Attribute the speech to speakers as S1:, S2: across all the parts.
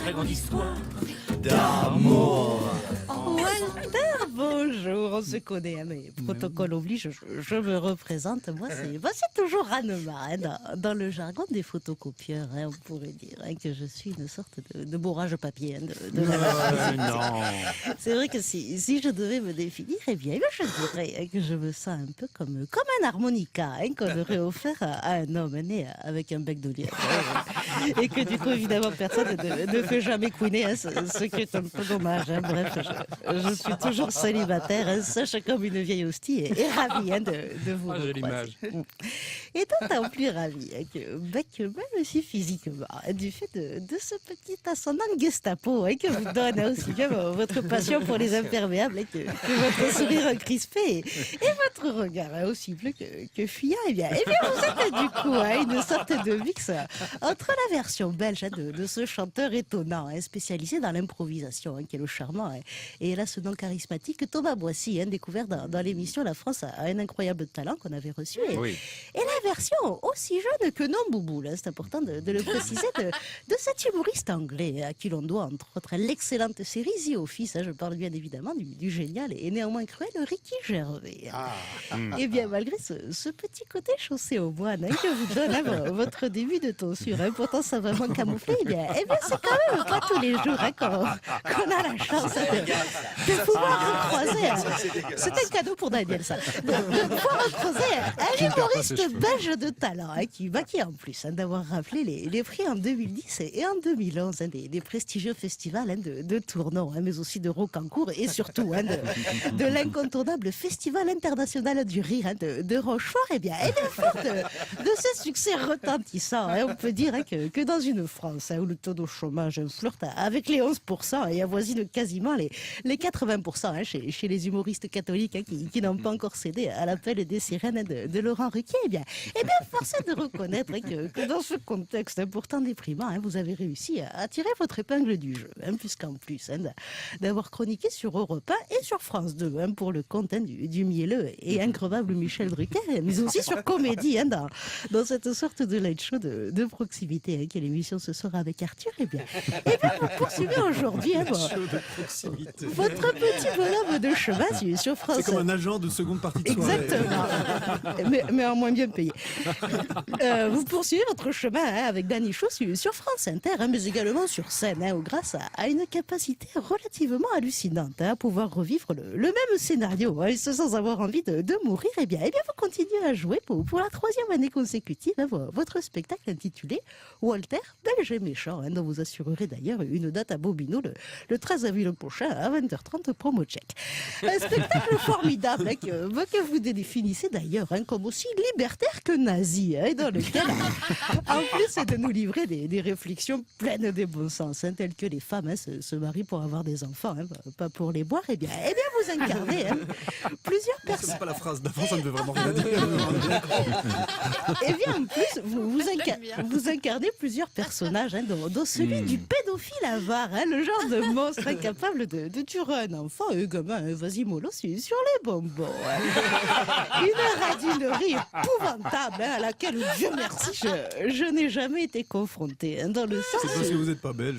S1: très grande histoire d'amour.
S2: Walter, bonjour, on se connaît, hein, mais protocole oblige, je me représente, moi c'est toujours Anema, hein, dans le jargon des photocopieurs, hein, on pourrait dire hein, que je suis une sorte de bourrage papier. Hein,
S1: Non.
S2: C'est vrai que si je devais me définir, eh bien je dirais hein, que je me sens un peu comme un harmonica hein, qu'on aurait offert à un homme né avec un bec de lièvre. Hein, et que du coup, évidemment, personne ne fait jamais couiner, hein, ce qui est un peu dommage. Hein. Bref, je suis toujours célibataire, hein, sèche comme une vieille hostie et ravie hein, de vous
S1: J'ai
S2: recroiser.
S1: l'image.
S2: Et d'autant plus ravie hein, que même aussi physiquement, hein, du fait de ce petit ascendant Gestapo hein, que vous donne hein, aussi bien votre passion pour les imperméables hein, que votre sourire crispé et votre regard hein, aussi bleu que fuyant. Eh bien, vous êtes du coup hein, une sorte de mix entre la version belge hein, de ce chanteur étonnant, hein, spécialisé dans l'improvisation, hein, qui est le charmant hein, et là ce nom charismatique Thomas Boissy, hein, découvert dans l'émission La France a un incroyable talent qu'on avait reçu.
S1: Oui.
S2: Et la version aussi jeune que non Bouboule, hein, c'est important de le préciser, de cet humoriste anglais à qui l'on doit entre autres l'excellente série The Office, hein, je parle bien évidemment du génial et néanmoins cruel Ricky Gervais. Et bien malgré ce petit côté chaussé au moine hein, que vous donne hein, votre début de tonsure, hein, pourtant ça vraiment camouflé, eh bien c'est quand même pas tous les jours hein, qu'on a la chance hein, de pouvoir recroiser. C'est un cadeau pour Daniel ça. De pouvoir recroiser un humoriste belge de talent hein, qui en plus hein, d'avoir rappelé les prix en 2010 et en 2011 hein, des prestigieux festivals hein, de Tournon, hein, mais aussi de Rocancourt et surtout hein, de l'incontournable Festival international du rire hein, de Rochefort. Et bien fort de ces succès retentissants, hein, on peut dire hein, que dans une France hein, où le taux de chômage flirte avec les 11% et avoisine quasiment les 80% hein, chez les humoristes catholiques hein, qui n'ont pas encore cédé à l'appel des sirènes hein, de Laurent Ruquier, eh bien force est de reconnaître hein, que dans ce contexte hein, pourtant déprimant, hein, vous avez réussi à tirer votre épingle du jeu, hein, puisqu'en plus hein, d'avoir chroniqué sur Europe 1 et sur France 2 hein, pour le compte hein, du mielleux et increvable Michel Drucker, mais aussi sur Comédie hein, dans cette sorte de light show de proximité hein, qui est l'émission ce soir avec Arthur. Et bien vous poursuivez aujourd'hui hein, votre petit bonhomme de chemin sur France.
S3: C'est comme un agent de seconde partie de soirée.
S2: Exactement, mais en moins bien payé. Vous poursuivez votre chemin hein, avec Danny Chaud sur France Inter, hein, mais également sur scène, hein, où grâce à une capacité relativement hallucinante hein, à pouvoir revivre le même scénario, hein, et ce sans avoir envie de mourir. Et bien vous continuez à jouer pour la 3e année consécutive hein, votre spectacle intitulé Walter, belge et méchant, hein, dont vous assurerez d'ailleurs une date à Bobino le 13 avril prochain à 20h30 promo check. Un spectacle formidable hein, que vous définissez d'ailleurs hein, comme aussi libertaire que nazi, hein, dans lequel, en plus de nous livrer des réflexions pleines de bon sens, hein, telles que les femmes hein, se marient pour avoir des enfants, hein, pas pour les boire, et bien vous incarnez hein, plusieurs personnes.
S3: C'est pas la phrase d'avant, ça ne veut vraiment rien dire.
S2: Et bien en plus, vous incarnez plusieurs personnages, hein, dont celui du pédophile avare, hein, le genre de monstre incapable de tuer un enfant, gamin, vas-y mollo sur les bonbons. Hein. Une radinerie épouvantable hein, à laquelle, Dieu merci, je n'ai jamais été confrontée. Hein, dans le sens
S3: C'est parce que vous n'êtes pas belge.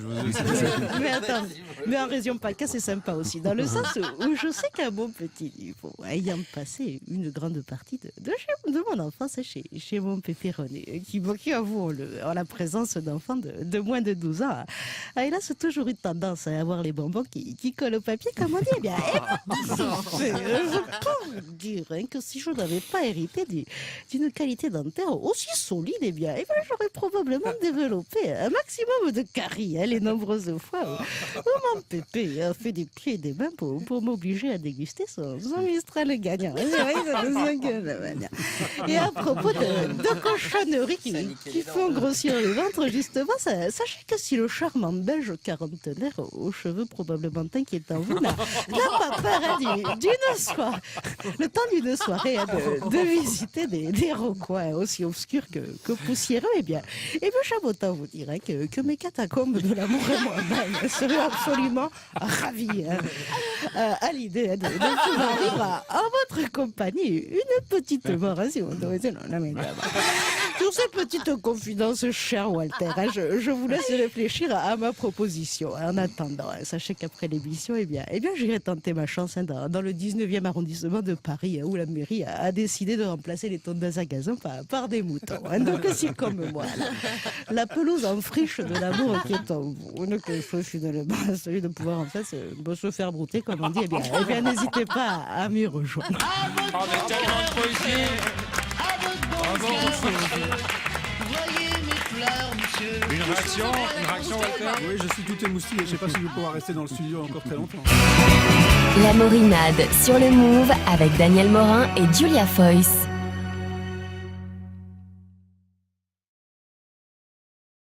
S2: mais attends, mais en région PACA, c'est sympa aussi, dans le sens où je sais qu'à mon petit niveau, ayant passé une grande partie de mon enfance chez mon pépé René, qui avouons-le, en la présence d'enfants de moins de 12 ans, a hélas toujours eu tendance à avoir les bonbons qui collent au papier, comme on dit. Eh bien, je peux vous dire hein, que si je n'avais pas hérité d'une qualité dentaire aussi solide, eh bien j'aurais probablement développé un maximum de caries hein, les nombreuses fois où mon pépé a fait des pieds et des mains pour m'obliger à déguster son Mistral gagnant. Et à propos de cochonneries qui font grossir le ventre, justement, sachez que si le charmant belge quarantenaire aux cheveux probablement inquiétants vous n'a pas peur hein, d'une soirée, le temps d'une soirée hein, de visiter des recoins aussi obscurs que poussiéreux, eh bien j'aime autant vous dire hein, que mes catacombes de l'amour et moi-même seraient absolument ravis hein, à l'idée hein, de pouvoir vivre en votre compagnie une petite mort hein, si vous devez. Sur ces petites confidences, cher Walter, je vous laisse réfléchir à ma proposition. En attendant, sachez qu'après l'émission, j'irai tenter ma chance dans le 19e arrondissement de Paris, où la mairie a décidé de remplacer les tondeuses à gazon par des moutons. Donc, si comme moi, la pelouse en friche de l'amour qui est en vous, ne que finalement celui de pouvoir en fait se faire brouter, comme on dit, n'hésitez pas à m'y rejoindre.
S1: Oh, mais tellement de poésie. Bravo, Une réaction, Walter?
S3: Oui, je suis tout émoustillé. Je sais pas si je vais pouvoir rester dans le studio encore très longtemps.
S4: La Morinade sur le Move avec Daniel Morin et Julia Foyce.